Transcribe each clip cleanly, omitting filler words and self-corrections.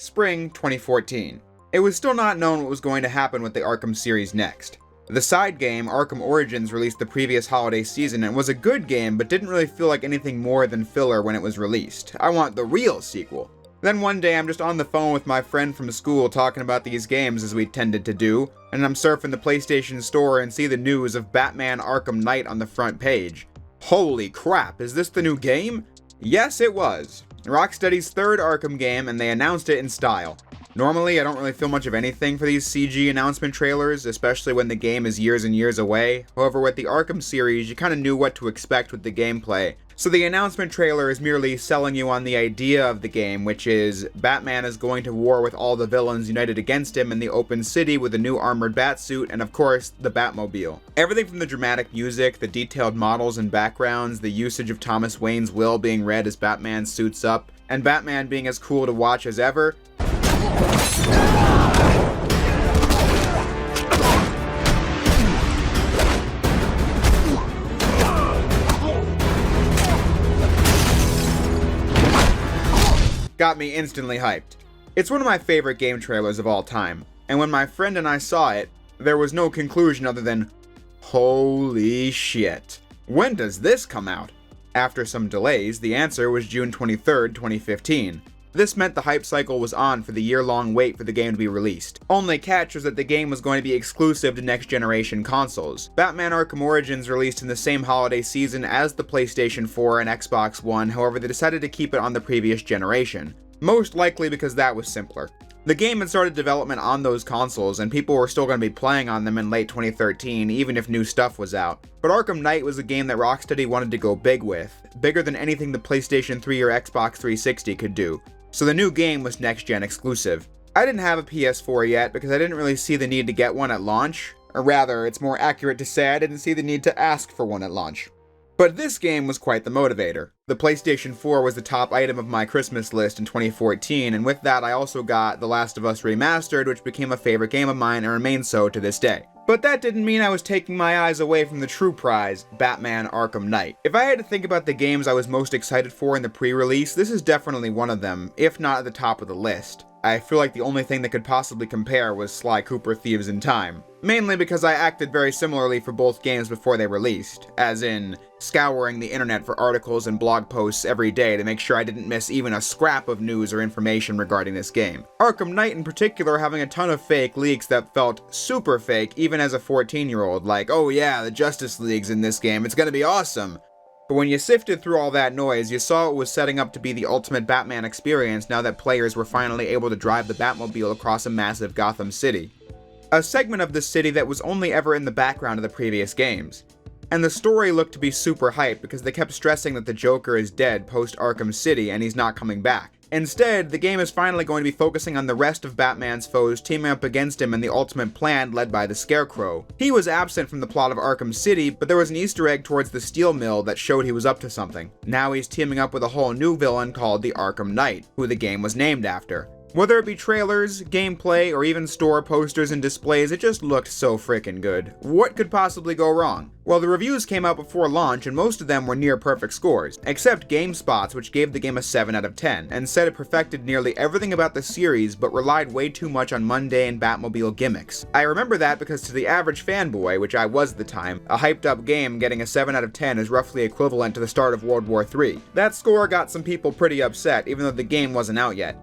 spring 2014. It was still not known what was going to happen with the Arkham series next. The side game, Arkham Origins, released the previous holiday season and was a good game, but didn't really feel like anything more than filler when it was released. I want the real sequel. Then one day I'm just on the phone with my friend from school talking about these games as we tended to do, and I'm surfing the PlayStation Store and see the news of Batman Arkham Knight on the front page. Holy crap, is this the new game? Yes, it was. Rocksteady's third Arkham game, and they announced it in style. Normally, I don't really feel much of anything for these CG announcement trailers, especially when the game is years and years away. However, with the Arkham series, you kinda knew what to expect with the gameplay. So the announcement trailer is merely selling you on the idea of the game, which is Batman is going to war with all the villains united against him in the open city with a new armored batsuit and, of course, the Batmobile. Everything from the dramatic music, the detailed models and backgrounds, the usage of Thomas Wayne's will being read as Batman suits up, and Batman being as cool to watch as ever. Got me instantly hyped. It's one of my favorite game trailers of all time, and when my friend and I saw it, there was no conclusion other than, holy shit. When does this come out? After some delays, the answer was June 23rd, 2015. This meant the hype cycle was on for the year-long wait for the game to be released. Only catch was that the game was going to be exclusive to next-generation consoles. Batman Arkham Origins released in the same holiday season as the PlayStation 4 and Xbox One, however they decided to keep it on the previous generation. Most likely because that was simpler. The game had started development on those consoles, and people were still going to be playing on them in late 2013, even if new stuff was out. But Arkham Knight was a game that Rocksteady wanted to go big with, bigger than anything the PlayStation 3 or Xbox 360 could do. So the new game was next-gen exclusive. I didn't have a PS4 yet because I didn't really see the need to get one at launch. Or rather, it's more accurate to say I didn't see the need to ask for one at launch. But this game was quite the motivator. The PlayStation 4 was the top item of my Christmas list in 2014, and with that I also got The Last of Us Remastered, which became a favorite game of mine and remains so to this day. But that didn't mean I was taking my eyes away from the true prize, Batman Arkham Knight. If I had to think about the games I was most excited for in the pre-release, this is definitely one of them, if not at the top of the list. I feel like the only thing that could possibly compare was Sly Cooper Thieves in Time. Mainly because I acted very similarly for both games before they released, as in scouring the internet for articles and blog posts every day to make sure I didn't miss even a scrap of news or information regarding this game. Arkham Knight in particular having a ton of fake leaks that felt super fake even as a 14-year-old, like, oh yeah, the Justice League's in this game, it's gonna be awesome. But when you sifted through all that noise, you saw it was setting up to be the ultimate Batman experience now that players were finally able to drive the Batmobile across a massive Gotham City. A segment of the city that was only ever in the background of the previous games. And the story looked to be super hype because they kept stressing that the Joker is dead post Arkham City and he's not coming back. Instead, the game is finally going to be focusing on the rest of Batman's foes teaming up against him in the ultimate plan led by the Scarecrow. He was absent from the plot of Arkham City, but there was an Easter egg towards the steel mill that showed he was up to something. Now he's teaming up with a whole new villain called the Arkham Knight, who the game was named after. Whether it be trailers, gameplay, or even store posters and displays, it just looked so frickin' good. What could possibly go wrong? Well, the reviews came out before launch and most of them were near perfect scores, except GameSpot's, which gave the game a 7 out of 10, and said it perfected nearly everything about the series but relied way too much on mundane Batmobile gimmicks. I remember that because to the average fanboy, which I was at the time, a hyped up game getting a 7 out of 10 is roughly equivalent to the start of World War III. That score got some people pretty upset, even though the game wasn't out yet.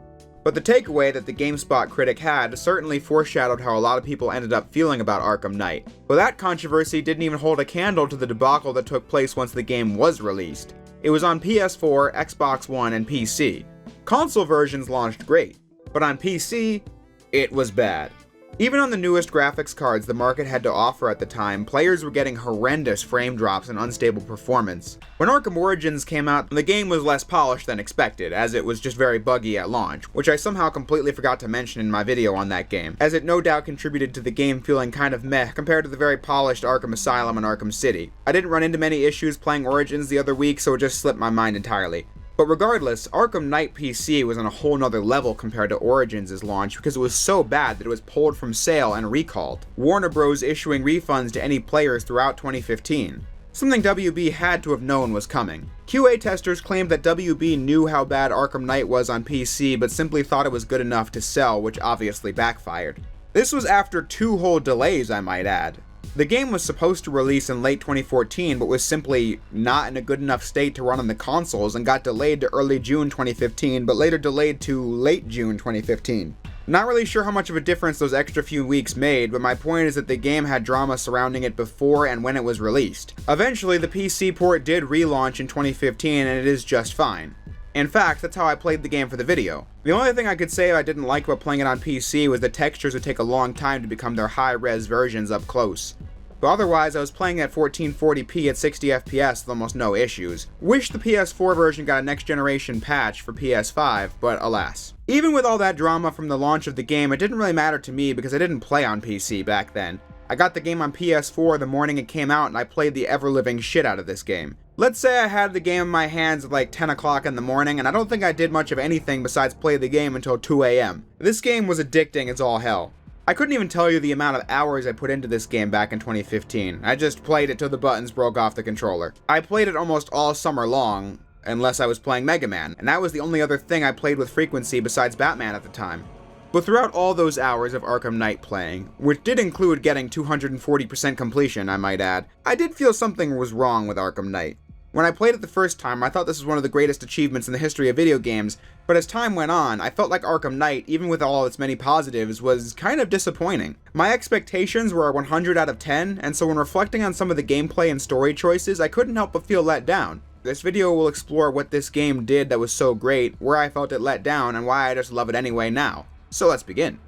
But the takeaway that the GameSpot critic had certainly foreshadowed how a lot of people ended up feeling about Arkham Knight. But that controversy didn't even hold a candle to the debacle that took place once the game was released. It was on PS4, Xbox One, and PC. Console versions launched great, but on PC, it was bad. Even on the newest graphics cards the market had to offer at the time, players were getting horrendous frame drops and unstable performance. When Arkham Origins came out, the game was less polished than expected, as it was just very buggy at launch, which I somehow completely forgot to mention in my video on that game, as it no doubt contributed to the game feeling kind of meh compared to the very polished Arkham Asylum and Arkham City. I didn't run into many issues playing Origins the other week, so it just slipped my mind entirely. But regardless, Arkham Knight PC was on a whole nother level compared to Origins' launch because it was so bad that it was pulled from sale and recalled, Warner Bros. Issuing refunds to any players throughout 2015. something WB had to have known was coming. QA testers claimed that WB knew how bad Arkham Knight was on PC, but simply thought it was good enough to sell, which obviously backfired. This was after 2 whole delays, I might add. The game was supposed to release in late 2014, but was simply not in a good enough state to run on the consoles and got delayed to early June 2015, but later delayed to late June 2015. Not really sure how much of a difference those extra few weeks made, but my point is that the game had drama surrounding it before and when it was released. Eventually, the PC port did relaunch in 2015, and it is just fine. In fact, that's how I played the game for the video. The only thing I could say I didn't like about playing it on PC was the textures would take a long time to become their high-res versions up close. But otherwise, I was playing at 1440p at 60 FPS with almost no issues. Wish the PS4 version got a next-generation patch for PS5, but alas. Even with all that drama from the launch of the game, it didn't really matter to me because I didn't play on PC back then. I got the game on PS4 the morning it came out and I played the ever-living shit out of this game. Let's say I had the game in my hands at like 10 o'clock in the morning, and I don't think I did much of anything besides play the game until 2 AM. This game was addicting as all hell. I couldn't even tell you the amount of hours I put into this game back in 2015. I just played it till the buttons broke off the controller. I played it almost all summer long, unless I was playing Mega Man, and that was the only other thing I played with frequency besides Batman at the time. But throughout all those hours of Arkham Knight playing, which did include getting 240% completion, I might add, I did feel something was wrong with Arkham Knight. When I played it the first time, I thought this was one of the greatest achievements in the history of video games, but as time went on, I felt like Arkham Knight, even with all its many positives, was kind of disappointing. My expectations were a 100 out of 10, and so when reflecting on some of the gameplay and story choices, I couldn't help but feel let down. This video will explore what this game did that was so great, where I felt it let down, and why I just love it anyway now. So let's begin.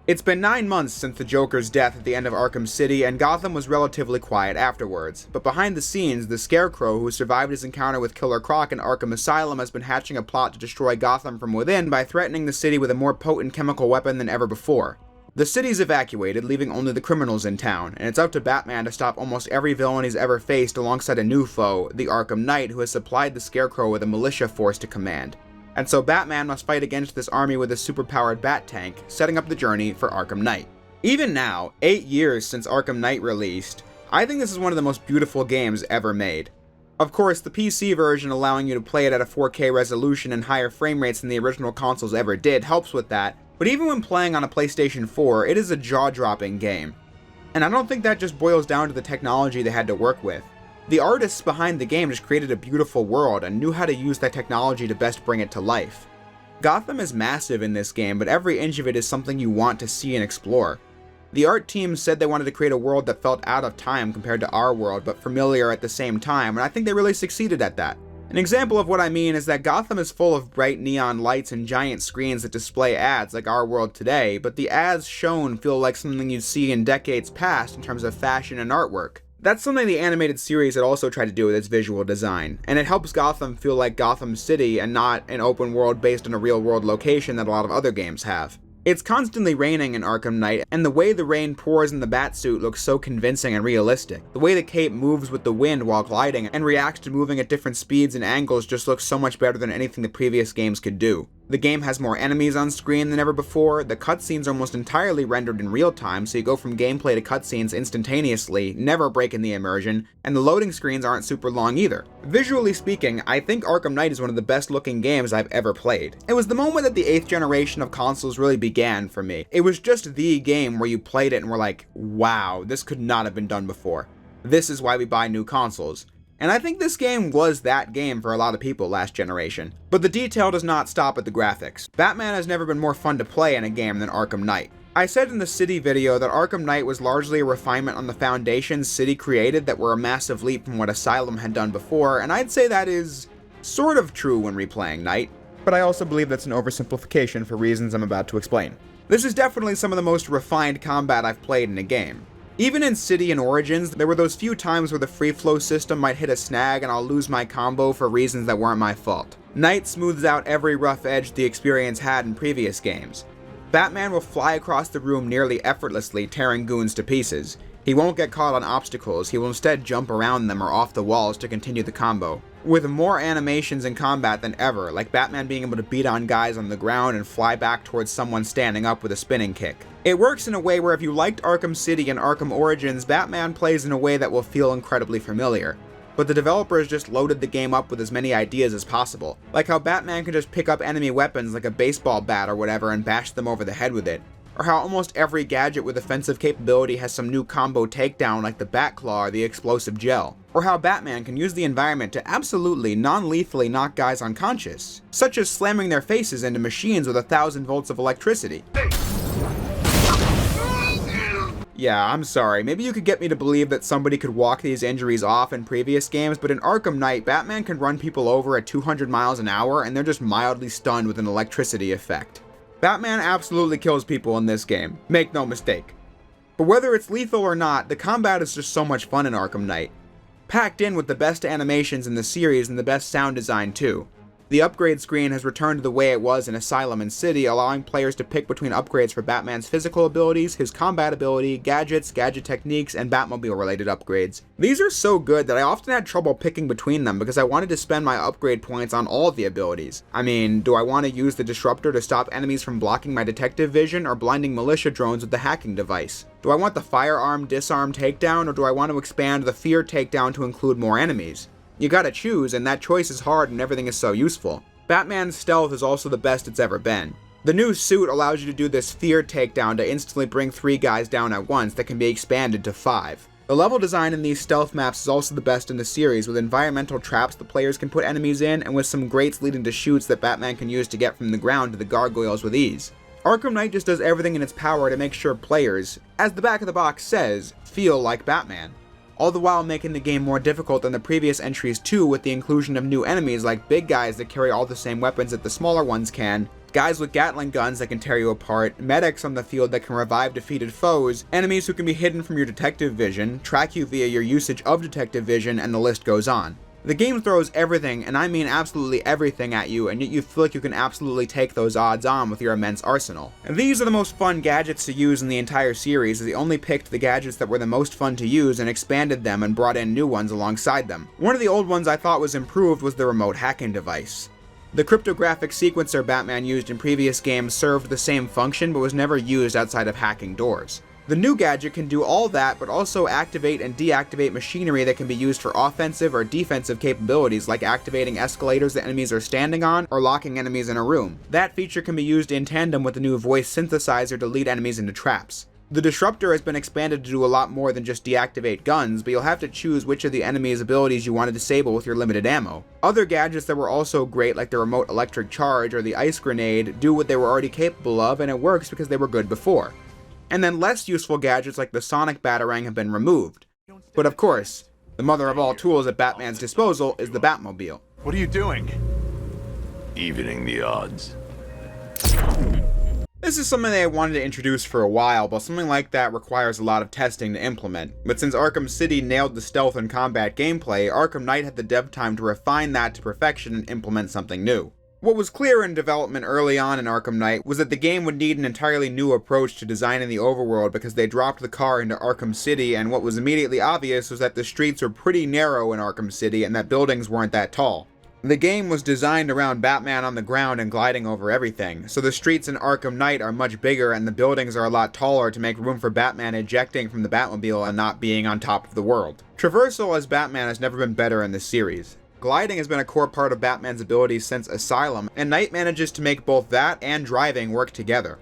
It's been 9 months since the Joker's death at the end of Arkham City, and Gotham was relatively quiet afterwards. But behind the scenes, the Scarecrow, who survived his encounter with Killer Croc in Arkham Asylum, has been hatching a plot to destroy Gotham from within by threatening the city with a more potent chemical weapon than ever before. The city's evacuated, leaving only the criminals in town, and it's up to Batman to stop almost every villain he's ever faced alongside a new foe, the Arkham Knight, who has supplied the Scarecrow with a militia force to command. And so Batman must fight against this army with a superpowered bat tank, setting up the journey for Arkham Knight. Even now, 8 years since Arkham Knight released, I think this is one of the most beautiful games ever made. Of course, the PC version allowing you to play it at a 4K resolution and higher frame rates than the original consoles ever did helps with that, but even when playing on a PlayStation 4, it is a jaw-dropping game. And I don't think that just boils down to the technology they had to work with. The artists behind the game just created a beautiful world and knew how to use that technology to best bring it to life. Gotham is massive in this game, but every inch of it is something you want to see and explore. The art team said they wanted to create a world that felt out of time compared to our world, but familiar at the same time, and I think they really succeeded at that. An example of what I mean is that Gotham is full of bright neon lights and giant screens that display ads like our world today, but the ads shown feel like something you'd see in decades past in terms of fashion and artwork. That's something the animated series had also tried to do with its visual design, and it helps Gotham feel like Gotham City and not an open world based on a real world location that a lot of other games have. It's constantly raining in Arkham Knight, and the way the rain pours in the Batsuit looks so convincing and realistic. The way the cape moves with the wind while gliding and reacts to moving at different speeds and angles just looks so much better than anything the previous games could do. The game has more enemies on screen than ever before, the cutscenes are almost entirely rendered in real time, so you go from gameplay to cutscenes instantaneously, never breaking the immersion, and the loading screens aren't super long either. Visually speaking, I think Arkham Knight is one of the best looking games I've ever played. It was the moment that the 8th generation of consoles really began for me. It was just the game where you played it and were like, wow, this could not have been done before. This is why we buy new consoles. And I think this game was that game for a lot of people last generation. But the detail does not stop at the graphics. Batman has never been more fun to play in a game than Arkham Knight. I said in the City video that Arkham Knight was largely a refinement on the foundations City created that were a massive leap from what Asylum had done before, and I'd say that is sort of true when replaying Knight, but I also believe that's an oversimplification for reasons I'm about to explain. This is definitely some of the most refined combat I've played in a game. Even in City and Origins, there were those few times where the free flow system might hit a snag and I'll lose my combo for reasons that weren't my fault. Knight smooths out every rough edge the experience had in previous games. Batman will fly across the room nearly effortlessly, tearing goons to pieces. He won't get caught on obstacles, he will instead jump around them or off the walls to continue the combo. With more animations in combat than ever, like Batman being able to beat on guys on the ground and fly back towards someone standing up with a spinning kick. It works in a way where if you liked Arkham City and Arkham Origins, Batman plays in a way that will feel incredibly familiar. but the developers just loaded the game up with as many ideas as possible, like how Batman can just pick up enemy weapons like a baseball bat or whatever and bash them over the head with it, or how almost every gadget with offensive capability has some new combo takedown like the Batclaw or the explosive gel, or how Batman can use the environment to absolutely non-lethally knock guys unconscious, such as slamming their faces into machines with 1,000 volts of electricity. Yeah, I'm sorry, maybe you could get me to believe that somebody could walk these injuries off in previous games, but in Arkham Knight, Batman can run people over at 200 miles an hour and they're just mildly stunned with an electricity effect. Batman absolutely kills people in this game, make no mistake. But whether it's lethal or not, the combat is just so much fun in Arkham Knight. Packed in with the best animations in the series and the best sound design too. The upgrade screen has returned to the way it was in Asylum and City, allowing players to pick between upgrades for Batman's physical abilities, his combat ability, gadgets, gadget techniques, and Batmobile related upgrades. These are so good that I often had trouble picking between them because I wanted to spend my upgrade points on all of the abilities. I mean, do I want to use the Disruptor to stop enemies from blocking my detective vision or blinding militia drones with the hacking device? Do I want the firearm disarm takedown, or do I want to expand the fear takedown to include more enemies? You gotta choose, and that choice is hard and everything is so useful. Batman's stealth is also the best it's ever been. The new suit allows you to do this fear takedown to instantly bring 3 guys down at once that can be expanded to 5. The level design in these stealth maps is also the best in the series, with environmental traps the players can put enemies in, and with some grates leading to chutes that Batman can use to get from the ground to the gargoyles with ease. Arkham Knight just does everything in its power to make sure players, as the back of the box says, feel like Batman, all the while making the game more difficult than the previous entries too, with the inclusion of new enemies like big guys that carry all the same weapons that the smaller ones can, guys with Gatling guns that can tear you apart, medics on the field that can revive defeated foes, enemies who can be hidden from your detective vision, track you via your usage of detective vision, and the list goes on. The game throws everything, and I mean absolutely everything at you, and yet you feel like you can absolutely take those odds on with your immense arsenal. And these are the most fun gadgets to use in the entire series, as they only picked the gadgets that were the most fun to use and expanded them and brought in new ones alongside them. One of the old ones I thought was improved was the remote hacking device. The cryptographic sequencer Batman used in previous games served the same function but was never used outside of hacking doors. The new gadget can do all that, but also activate and deactivate machinery that can be used for offensive or defensive capabilities, like activating escalators that enemies are standing on, or locking enemies in a room. That feature can be used in tandem with the new voice synthesizer to lead enemies into traps. The Disruptor has been expanded to do a lot more than just deactivate guns, but you'll have to choose which of the enemy's abilities you want to disable with your limited ammo. Other gadgets that were also great, like the remote electric charge or the ice grenade, do what they were already capable of, and it works because they were good before. And then less useful gadgets like the Sonic Batarang have been removed. But of course, the mother of all tools at Batman's disposal is the Batmobile. What are you doing? Evening the odds. This is something they wanted to introduce for a while, but something like that requires a lot of testing to implement. But since Arkham City nailed the stealth and combat gameplay, Arkham Knight had the dev time to refine that to perfection and implement something new. What was clear in development early on in Arkham Knight was that the game would need an entirely new approach to designing the overworld because they dropped the car into Arkham City, and what was immediately obvious was that the streets were pretty narrow in Arkham City and that buildings weren't that tall. The game was designed around Batman on the ground and gliding over everything, so the streets in Arkham Knight are much bigger and the buildings are a lot taller to make room for Batman ejecting from the Batmobile and not being on top of the world. Traversal as Batman has never been better in this series. Gliding has been a core part of Batman's abilities since Asylum, and Knight manages to make both that and driving work together.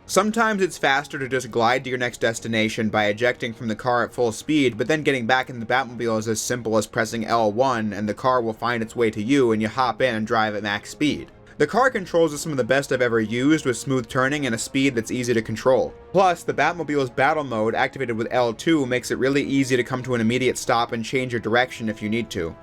Sometimes it's faster to just glide to your next destination by ejecting from the car at full speed, but then getting back in the Batmobile is as simple as pressing L1 and the car will find its way to you and you hop in and drive at max speed. The car controls are some of the best I've ever used, with smooth turning and a speed that's easy to control. Plus, the Batmobile's battle mode, activated with L2, makes it really easy to come to an immediate stop and change your direction if you need to.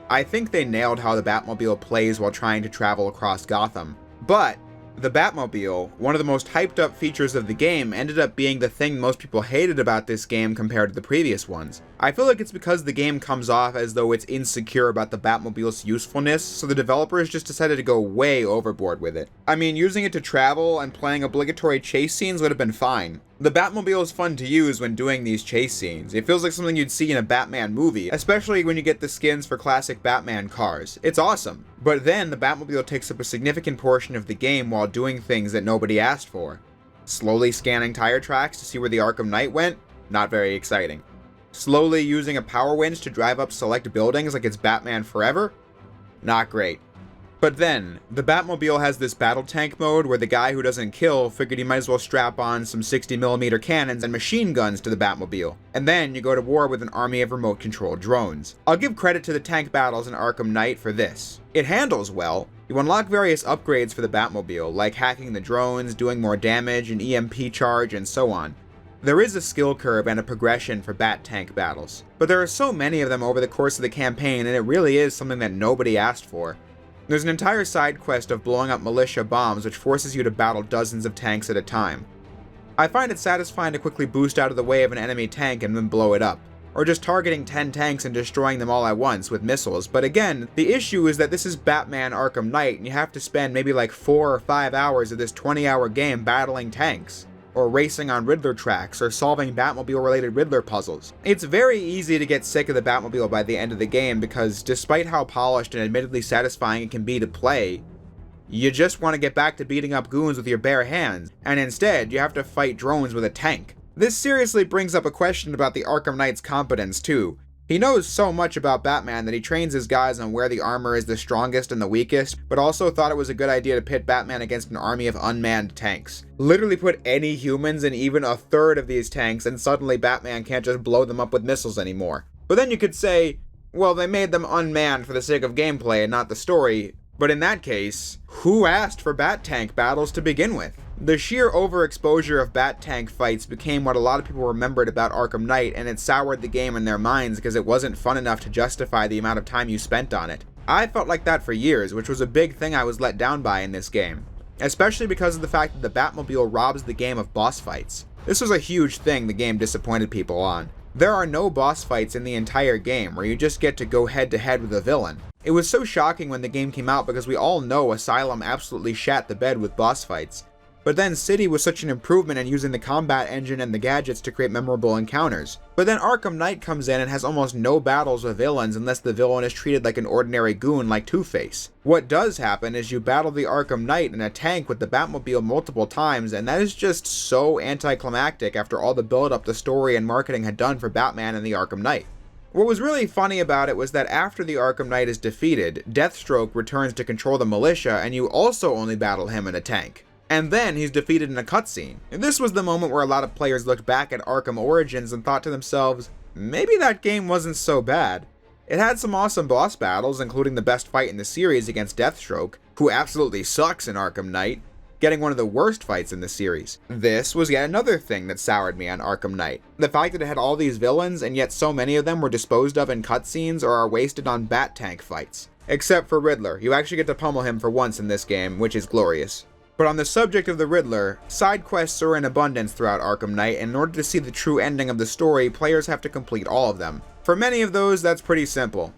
I think they nailed how the Batmobile plays while trying to travel across Gotham. But the Batmobile, one of the most hyped up features of the game, ended up being the thing most people hated about this game compared to the previous ones. I feel like it's because the game comes off as though it's insecure about the Batmobile's usefulness, so the developers just decided to go way overboard with it. I mean, using it to travel and playing obligatory chase scenes would have been fine. The Batmobile is fun to use when doing these chase scenes. It feels like something you'd see in a Batman movie, especially when you get the skins for classic Batman cars. It's awesome. But then the Batmobile takes up a significant portion of the game while doing things that nobody asked for. Slowly scanning tire tracks to see where the Arkham Knight went? Not very exciting. Slowly using a power winch to drive up select buildings like it's Batman Forever? Not great. But then, the Batmobile has this battle tank mode where the guy who doesn't kill figured he might as well strap on some 60mm cannons and machine guns to the Batmobile. And then you go to war with an army of remote-controlled drones. I'll give credit to the tank battles in Arkham Knight for this. It handles well. You unlock various upgrades for the Batmobile, like hacking the drones, doing more damage, an EMP charge, and so on. There is a skill curve and a progression for Bat tank battles, but there are so many of them over the course of the campaign, and it really is something that nobody asked for. There's an entire side quest of blowing up militia bombs which forces you to battle dozens of tanks at a time. I find it satisfying to quickly boost out of the way of an enemy tank and then blow it up, or just targeting 10 tanks and destroying them all at once with missiles, but again, the issue is that this is Batman Arkham Knight and you have to spend maybe like 4 or 5 hours of this 20-hour game battling tanks, or racing on Riddler tracks, or solving Batmobile-related Riddler puzzles. It's very easy to get sick of the Batmobile by the end of the game because despite how polished and admittedly satisfying it can be to play, you just want to get back to beating up goons with your bare hands, and instead you have to fight drones with a tank. This seriously brings up a question about the Arkham Knight's competence too. He knows so much about Batman that he trains his guys on where the armor is the strongest and the weakest, but also thought it was a good idea to pit Batman against an army of unmanned tanks. Literally put any humans in even a third of these tanks and suddenly Batman can't just blow them up with missiles anymore. But then you could say, well, they made them unmanned for the sake of gameplay and not the story, but in that case, who asked for Bat tank battles to begin with? The sheer overexposure of Bat tank fights became what a lot of people remembered about Arkham Knight, and it soured the game in their minds because it wasn't fun enough to justify the amount of time you spent on it. I felt like that for years, which was a big thing I was let down by in this game, especially because of the fact that the Batmobile robs the game of boss fights. This was a huge thing the game disappointed people on. There are no boss fights in the entire game where you just get to go head to head with a villain. It was so shocking when the game came out because we all know Asylum absolutely shat the bed with boss fights. But then City was such an improvement in using the combat engine and the gadgets to create memorable encounters. But then Arkham Knight comes in and has almost no battles with villains unless the villain is treated like an ordinary goon like Two-Face. What does happen is you battle the Arkham Knight in a tank with the Batmobile multiple times, and that is just so anticlimactic after all the build-up the story and marketing had done for Batman and the Arkham Knight. What was really funny about it was that after the Arkham Knight is defeated, Deathstroke returns to control the militia and you also only battle him in a tank. And then he's defeated in a cutscene. And this was the moment where a lot of players looked back at Arkham Origins and thought to themselves, maybe that game wasn't so bad. It had some awesome boss battles, including the best fight in the series against Deathstroke, who absolutely sucks in Arkham Knight, getting one of the worst fights in the series. This was yet another thing that soured me on Arkham Knight. The fact that it had all these villains, and yet so many of them were disposed of in cutscenes or are wasted on Bat tank fights. Except for Riddler. You actually get to pummel him for once in this game, which is glorious. But on the subject of the Riddler, side quests are in abundance throughout Arkham Knight, and in order to see the true ending of the story, players have to complete all of them. For many of those, that's pretty simple.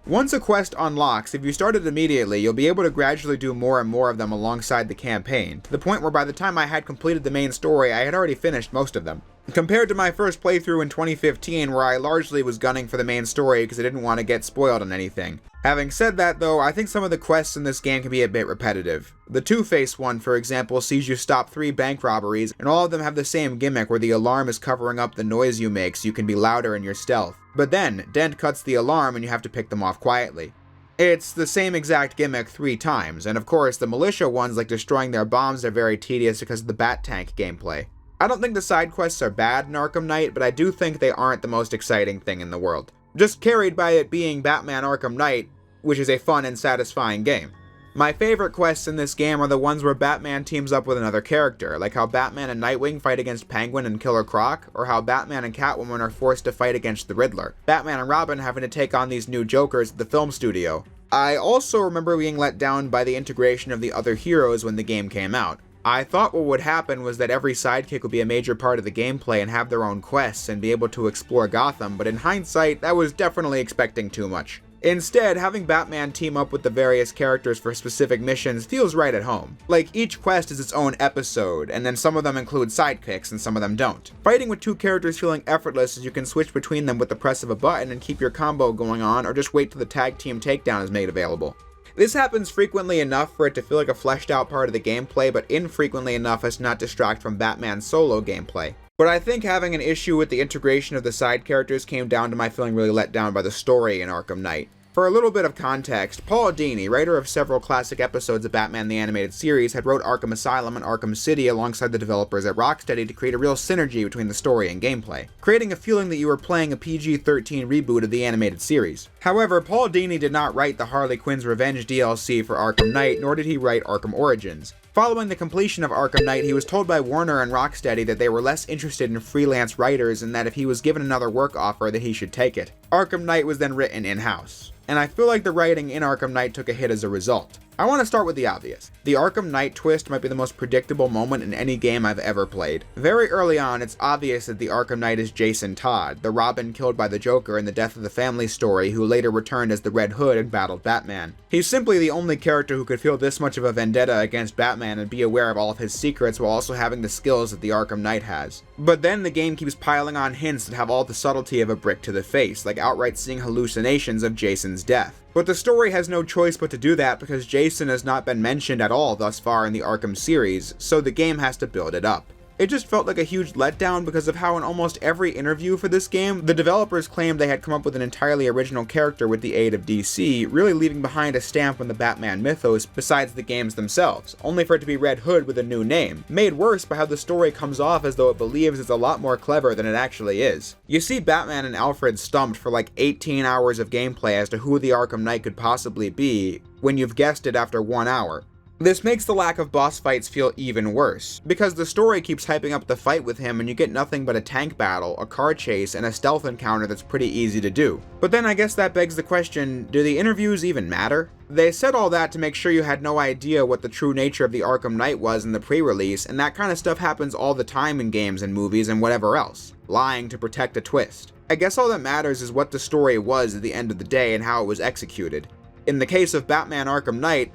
Once a quest unlocks, if you start it immediately, you'll be able to gradually do more and more of them alongside the campaign, to the point where by the time I had completed the main story, I had already finished most of them. Compared to my first playthrough in 2015, where I largely was gunning for the main story because I didn't want to get spoiled on anything. Having said that though, I think some of the quests in this game can be a bit repetitive. The Two-Face one, for example, sees you stop 3 bank robberies, and all of them have the same gimmick where the alarm is covering up the noise you make so you can be louder in your stealth. But then, Dent cuts the alarm and you have to pick them off quietly. It's the same exact gimmick 3 times, and of course the militia ones like destroying their bombs are very tedious because of the Bat tank gameplay. I don't think the side quests are bad in Arkham Knight, but I do think they aren't the most exciting thing in the world. Just carried by it being Batman Arkham Knight, which is a fun and satisfying game. My favorite quests in this game are the ones where Batman teams up with another character, like how Batman and Nightwing fight against Penguin and Killer Croc, or how Batman and Catwoman are forced to fight against the Riddler, Batman and Robin having to take on these new Jokers at the film studio. I also remember being let down by the integration of the other heroes when the game came out. I thought what would happen was that every sidekick would be a major part of the gameplay and have their own quests and be able to explore Gotham, but in hindsight, that was definitely expecting too much. Instead, having Batman team up with the various characters for specific missions feels right at home. Like, each quest is its own episode, and then some of them include sidekicks and some of them don't. Fighting with 2 characters feeling effortless as you can switch between them with the press of a button and keep your combo going on, or just wait till the tag team takedown is made available. This happens frequently enough for it to feel like a fleshed out part of the gameplay, but infrequently enough as to not distract from Batman's solo gameplay. But I think having an issue with the integration of the side characters came down to my feeling really let down by the story in Arkham Knight. For a little bit of context, Paul Dini, writer of several classic episodes of Batman the Animated Series, had wrote Arkham Asylum and Arkham City alongside the developers at Rocksteady to create a real synergy between the story and gameplay, creating a feeling that you were playing a PG-13 reboot of the animated series. However, Paul Dini did not write the Harley Quinn's Revenge DLC for Arkham Knight, nor did he write Arkham Origins. Following the completion of Arkham Knight, he was told by Warner and Rocksteady that they were less interested in freelance writers and that if he was given another work offer that he should take it. Arkham Knight was then written in-house, and I feel like the writing in Arkham Knight took a hit as a result. I want to start with the obvious. The Arkham Knight twist might be the most predictable moment in any game I've ever played. Very early on, it's obvious that the Arkham Knight is Jason Todd, the Robin killed by the Joker in the Death of the Family story who later returned as the Red Hood and battled Batman. He's simply the only character who could feel this much of a vendetta against Batman and be aware of all of his secrets while also having the skills that the Arkham Knight has. But then the game keeps piling on hints that have all the subtlety of a brick to the face, like outright seeing hallucinations of Jason's death. But the story has no choice but to do that because Jason has not been mentioned at all thus far in the Arkham series, so the game has to build it up. It just felt like a huge letdown because of how in almost every interview for this game, the developers claimed they had come up with an entirely original character with the aid of DC, really leaving behind a stamp on the Batman mythos besides the games themselves, only for it to be Red Hood with a new name, made worse by how the story comes off as though it believes it's a lot more clever than it actually is. You see Batman and Alfred stumped for like 18 hours of gameplay as to who the Arkham Knight could possibly be, when you've guessed it after 1 hour. This makes the lack of boss fights feel even worse, because the story keeps hyping up the fight with him and you get nothing but a tank battle, a car chase, and a stealth encounter that's pretty easy to do. But then I guess that begs the question, do the interviews even matter? They said all that to make sure you had no idea what the true nature of the Arkham Knight was in the pre-release, and that kind of stuff happens all the time in games and movies and whatever else, lying to protect a twist. I guess all that matters is what the story was at the end of the day and how it was executed. In the case of Batman Arkham Knight,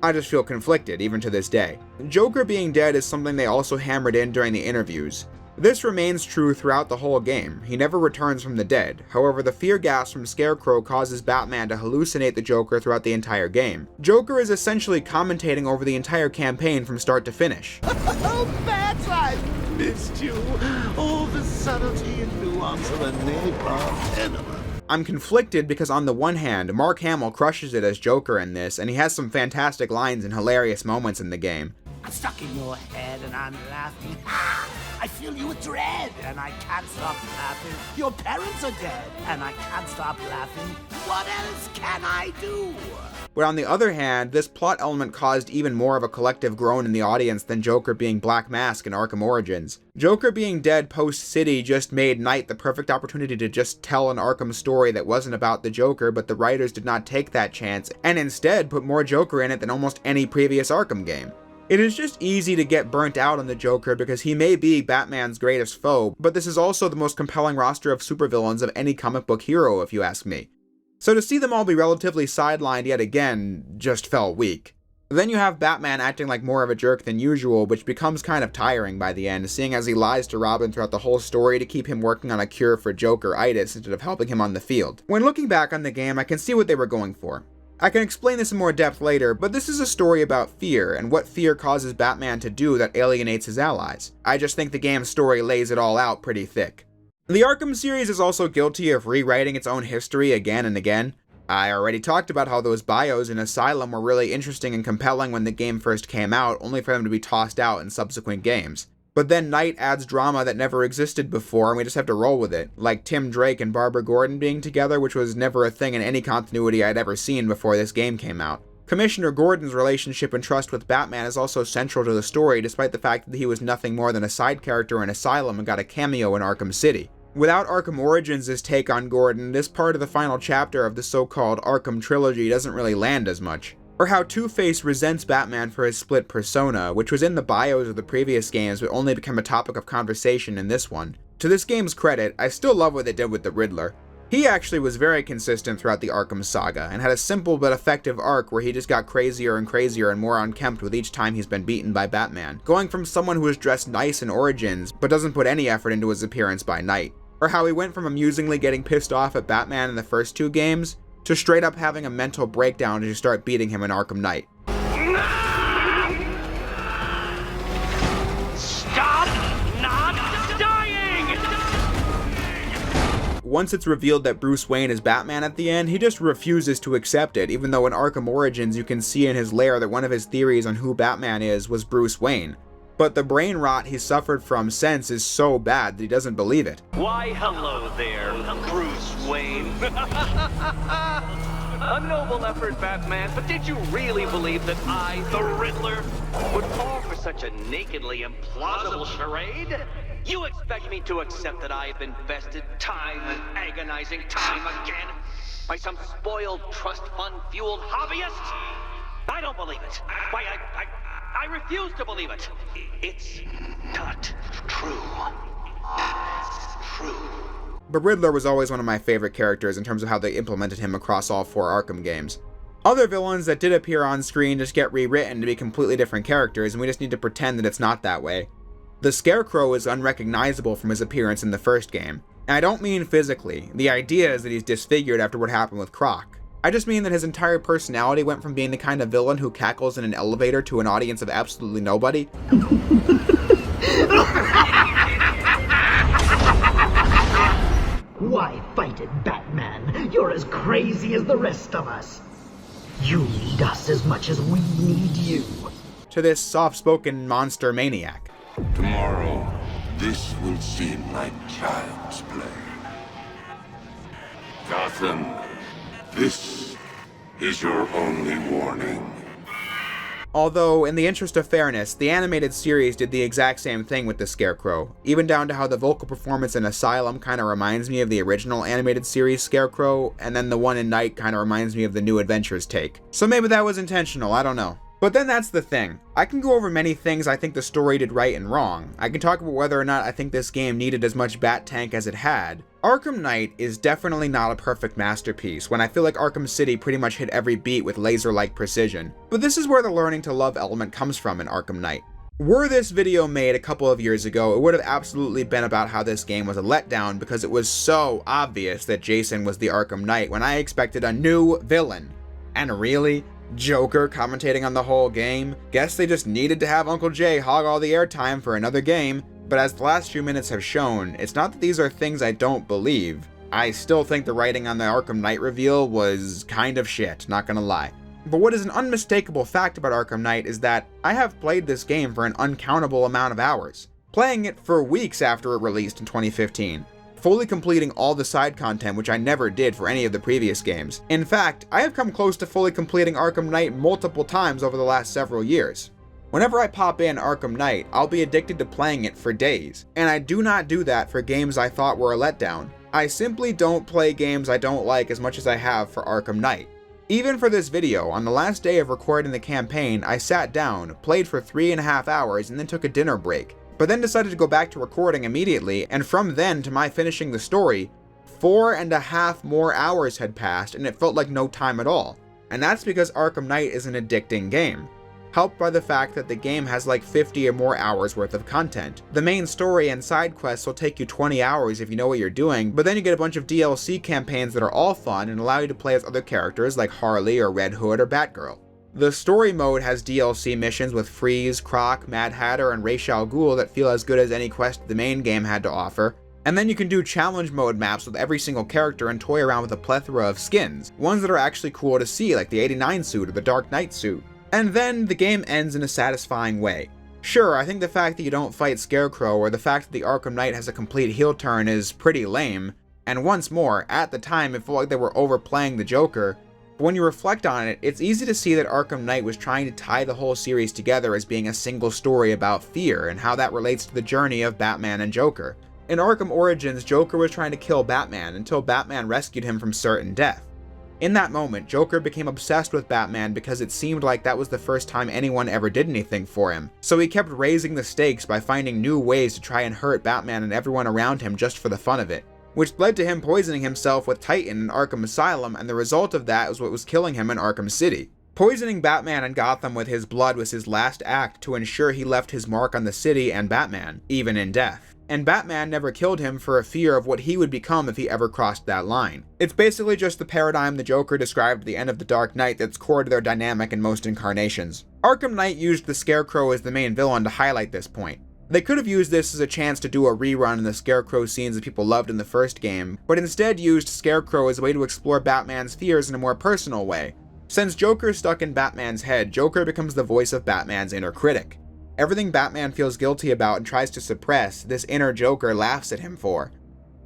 I just feel conflicted, even to this day. Joker being dead is something they also hammered in during the interviews. This remains true throughout the whole game. He never returns from the dead. However, the fear gas from Scarecrow causes Batman to hallucinate the Joker throughout the entire game. Joker is essentially commentating over the entire campaign from start to finish. Oh, Bats, I've missed you. All the subtlety and nuance of a napalm enema. I'm conflicted because on the one hand, Mark Hamill crushes it as Joker in this, and he has some fantastic lines and hilarious moments in the game. I'm stuck in your head and I'm laughing. I feel you with dread and I can't stop laughing. Your parents are dead and I can't stop laughing. What else can I do? But on the other hand, this plot element caused even more of a collective groan in the audience than Joker being Black Mask in Arkham Origins. Joker being dead post-City just made Knight the perfect opportunity to just tell an Arkham story that wasn't about the Joker, but the writers did not take that chance, and instead put more Joker in it than almost any previous Arkham game. It is just easy to get burnt out on the Joker because he may be Batman's greatest foe, but this is also the most compelling roster of supervillains of any comic book hero if you ask me. So to see them all be relatively sidelined yet again just felt weak. Then you have Batman acting like more of a jerk than usual, which becomes kind of tiring by the end, seeing as he lies to Robin throughout the whole story to keep him working on a cure for Joker-itis instead of helping him on the field. When looking back on the game, I can see what they were going for. I can explain this in more depth later, but this is a story about fear, and what fear causes Batman to do that alienates his allies. I just think the game's story lays it all out pretty thick. The Arkham series is also guilty of rewriting its own history again and again. I already talked about how those bios in Asylum were really interesting and compelling when the game first came out, only for them to be tossed out in subsequent games. But then Knight adds drama that never existed before, and we just have to roll with it, like Tim Drake and Barbara Gordon being together, which was never a thing in any continuity I'd ever seen before this game came out. Commissioner Gordon's relationship and trust with Batman is also central to the story, despite the fact that he was nothing more than a side character in Asylum and got a cameo in Arkham City. Without Arkham Origins' take on Gordon, this part of the final chapter of the so-called Arkham trilogy doesn't really land as much. Or how Two-Face resents Batman for his split persona, which was in the bios of the previous games but only became a topic of conversation in this one. To this game's credit, I still love what they did with the Riddler. He actually was very consistent throughout the Arkham saga, and had a simple but effective arc where he just got crazier and crazier and more unkempt with each time he's been beaten by Batman, going from someone who is dressed nice in Origins but doesn't put any effort into his appearance by night. Or how he went from amusingly getting pissed off at Batman in the first two games to straight up having a mental breakdown as you start beating him in Arkham Knight. Stop not dying! Once it's revealed that Bruce Wayne is Batman at the end, he just refuses to accept it, even though in Arkham Origins you can see in his lair that one of his theories on who Batman is was Bruce Wayne. But the brain rot he suffered from since is so bad that he doesn't believe it. Why, hello there, Bruce Wayne. A noble effort, Batman, but did you really believe that I, the Riddler, would fall for such a nakedly implausible charade? You expect me to accept that I have invested time and agonizing time again by some spoiled trust fund-fueled hobbyist? I don't believe it. Why, I refuse to believe it. It's not true. True. But Riddler was always one of my favorite characters in terms of how they implemented him across all 4 Arkham games. Other villains that did appear on screen just get rewritten to be completely different characters, and we just need to pretend that it's not that way. The Scarecrow is unrecognizable from his appearance in the first game, and I don't mean physically. The idea is that he's disfigured after what happened with Croc. I just mean that his entire personality went from being the kind of villain who cackles in an elevator to an audience of absolutely nobody. Why fight it, Batman? You're as crazy as the rest of us. You need us as much as we need you. To this soft-spoken monster maniac. Tomorrow, this will seem like child's play. Gotham, this is your only warning. Although, in the interest of fairness, the animated series did the exact same thing with the Scarecrow, even down to how the vocal performance in Asylum kinda reminds me of the original animated series Scarecrow, and then the one in Night kinda reminds me of the New Adventures take. So maybe that was intentional, I don't know. But then that's the thing. I can go over many things I think the story did right and wrong. I can talk about whether or not I think this game needed as much Bat-Tank as it had. Arkham Knight is definitely not a perfect masterpiece, when I feel like Arkham City pretty much hit every beat with laser-like precision. But this is where the learning to love element comes from in Arkham Knight. Were this video made a couple of years ago, it would have absolutely been about how this game was a letdown because it was so obvious that Jason was the Arkham Knight when I expected a new villain. And really? Joker commentating on the whole game? Guess they just needed to have Uncle Jay hog all the airtime for another game. But as the last few minutes have shown, it's not that these are things I don't believe. I still think the writing on the Arkham Knight reveal was kind of shit, not gonna lie. But what is an unmistakable fact about Arkham Knight is that I have played this game for an uncountable amount of hours, playing it for weeks after it released in 2015. Fully completing all the side content, which I never did for any of the previous games. In fact, I have come close to fully completing Arkham Knight multiple times over the last several years. Whenever I pop in Arkham Knight, I'll be addicted to playing it for days, and I do not do that for games I thought were a letdown. I simply don't play games I don't like as much as I have for Arkham Knight. Even for this video, on the last day of recording the campaign, I sat down, played for 3.5 hours, and then took a dinner break. But then decided to go back to recording immediately, and from then to my finishing the story, 4.5 more hours had passed and it felt like no time at all. And that's because Arkham Knight is an addicting game, helped by the fact that the game has like 50 or more hours worth of content. The main story and side quests will take you 20 hours if you know what you're doing, but then you get a bunch of DLC campaigns that are all fun and allow you to play as other characters like Harley or Red Hood or Batgirl. The story mode has DLC missions with Freeze, Croc, Mad Hatter, and Ra's al Ghul that feel as good as any quest the main game had to offer. And then you can do challenge mode maps with every single character and toy around with a plethora of skins, ones that are actually cool to see like the 89 suit or the Dark Knight suit. And then the game ends in a satisfying way. Sure, I think the fact that you don't fight Scarecrow or the fact that the Arkham Knight has a complete heel turn is pretty lame, and once more, at the time it felt like they were overplaying the Joker. But when you reflect on it, it's easy to see that Arkham Knight was trying to tie the whole series together as being a single story about fear and how that relates to the journey of Batman and Joker. In Arkham Origins, Joker was trying to kill Batman until Batman rescued him from certain death. In that moment, Joker became obsessed with Batman because it seemed like that was the first time anyone ever did anything for him. So he kept raising the stakes by finding new ways to try and hurt Batman and everyone around him just for the fun of it, which led to him poisoning himself with Titan in Arkham Asylum, and the result of that was what was killing him in Arkham City. Poisoning Batman and Gotham with his blood was his last act to ensure he left his mark on the city and Batman, even in death. And Batman never killed him for a fear of what he would become if he ever crossed that line. It's basically just the paradigm the Joker described at the end of The Dark Knight that's core to their dynamic in most incarnations. Arkham Knight used the Scarecrow as the main villain to highlight this point. They could have used this as a chance to do a rerun in the Scarecrow scenes that people loved in the first game, but instead used Scarecrow as a way to explore Batman's fears in a more personal way. Since Joker's stuck in Batman's head, Joker becomes the voice of Batman's inner critic. Everything Batman feels guilty about and tries to suppress, this inner Joker laughs at him for.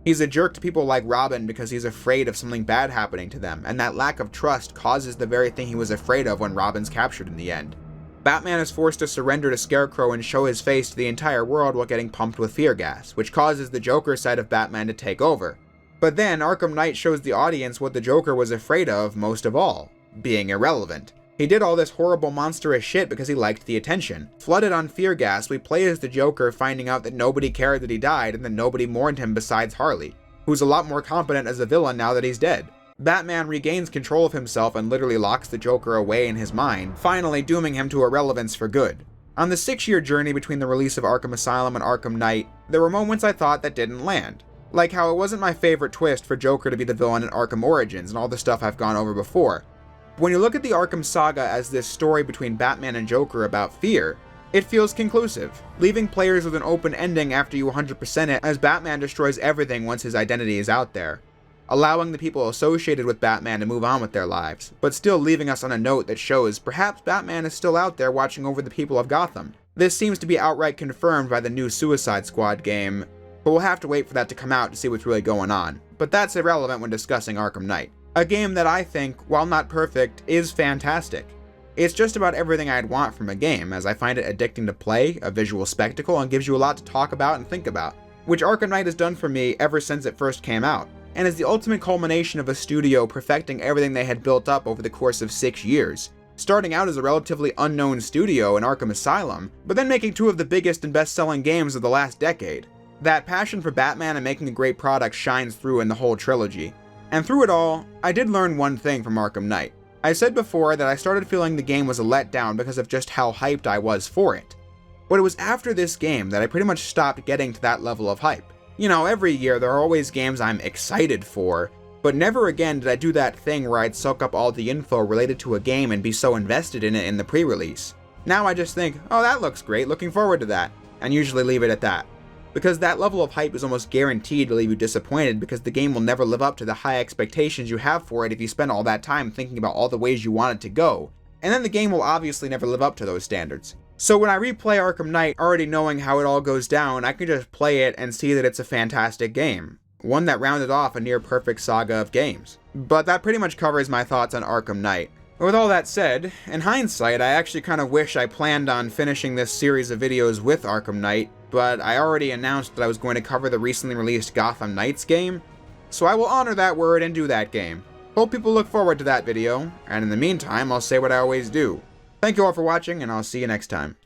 He's a jerk to people like Robin because he's afraid of something bad happening to them, and that lack of trust causes the very thing he was afraid of when Robin's captured in the end. Batman is forced to surrender to Scarecrow and show his face to the entire world while getting pumped with fear gas, which causes the Joker side of Batman to take over. But then Arkham Knight shows the audience what the Joker was afraid of most of all, being irrelevant. He did all this horrible monstrous shit because he liked the attention. Flooded on fear gas, we play as the Joker finding out that nobody cared that he died and that nobody mourned him besides Harley, who's a lot more competent as a villain now that he's dead. Batman regains control of himself and literally locks the Joker away in his mind, finally dooming him to irrelevance for good. On the 6-year journey between the release of Arkham Asylum and Arkham Knight, there were moments I thought that didn't land. Like how it wasn't my favorite twist for Joker to be the villain in Arkham Origins and all the stuff I've gone over before. When you look at the Arkham saga as this story between Batman and Joker about fear, it feels conclusive, leaving players with an open ending after you 100% it as Batman destroys everything once his identity is out there, allowing the people associated with Batman to move on with their lives, but still leaving us on a note that shows perhaps Batman is still out there watching over the people of Gotham. This seems to be outright confirmed by the new Suicide Squad game, but we'll have to wait for that to come out to see what's really going on. But that's irrelevant when discussing Arkham Knight. A game that I think, while not perfect, is fantastic. It's just about everything I'd want from a game, as I find it addicting to play, a visual spectacle, and gives you a lot to talk about and think about, which Arkham Knight has done for me ever since it first came out, and is the ultimate culmination of a studio perfecting everything they had built up over the course of 6 years, starting out as a relatively unknown studio in Arkham Asylum, but then making 2 of the biggest and best-selling games of the last decade. That passion for Batman and making a great product shines through in the whole trilogy. And through it all, I did learn one thing from Arkham Knight. I said before that I started feeling the game was a letdown because of just how hyped I was for it. But it was after this game that I pretty much stopped getting to that level of hype. You know, every year there are always games I'm excited for, but never again did I do that thing where I'd soak up all the info related to a game and be so invested in it in the pre-release. Now I just think, oh, that looks great, looking forward to that, and usually leave it at that. Because that level of hype is almost guaranteed to leave you disappointed because the game will never live up to the high expectations you have for it if you spend all that time thinking about all the ways you want it to go, and then the game will obviously never live up to those standards. So when I replay Arkham Knight already knowing how it all goes down, I can just play it and see that it's a fantastic game. One that rounded off a near perfect saga of games. But that pretty much covers my thoughts on Arkham Knight. With all that said, in hindsight, I actually kind of wish I planned on finishing this series of videos with Arkham Knight, but I already announced that I was going to cover the recently released Gotham Knights game, so I will honor that word and do that game. Hope people look forward to that video, and in the meantime, I'll say what I always do. Thank you all for watching, and I'll see you next time.